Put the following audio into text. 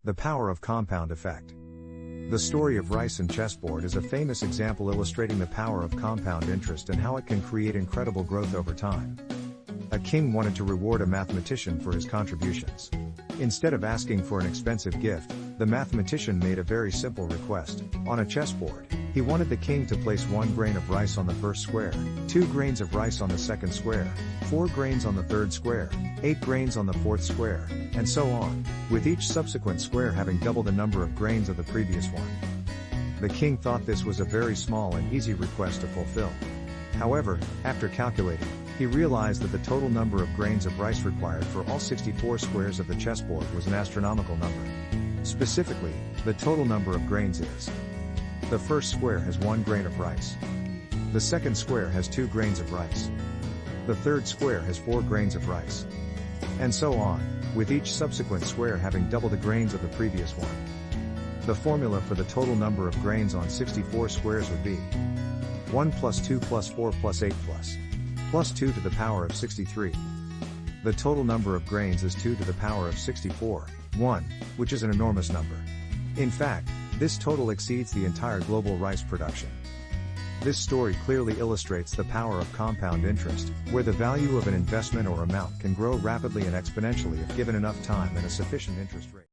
The power of compound effect. The story of rice and chessboard is a famous example illustrating the power of compound interest and how it can create incredible growth over time. A king wanted to reward a mathematician for his contributions. Instead of asking for an expensive gift, the mathematician made a very simple request. On a chessboard, he wanted the king to place 1 grain of rice on the first square, 2 grains of rice on the second square, 4 grains on the third square, 8 grains on the fourth square, and so on, with each subsequent square having double the number of grains of the previous one. The king thought this was a very small and easy request to fulfill. However, after calculating, he realized that the total number of grains of rice required for all 64 squares of the chessboard was an astronomical number. Specifically, the total number of grains is: the first square has 1 grain of rice. The second square has 2 grains of rice. The third square has 4 grains of rice. And so on, with each subsequent square having double the grains of the previous one. The formula for the total number of grains on 64 squares would be 1 plus 2 plus 4 plus 8 plus 2 to the power of 63. The total number of grains is 2 to the power of 64, 1, which is an enormous number. In fact, this total exceeds the entire global rice production. This story clearly illustrates the power of compound interest, where the value of an investment or amount can grow rapidly and exponentially if given enough time and a sufficient interest rate.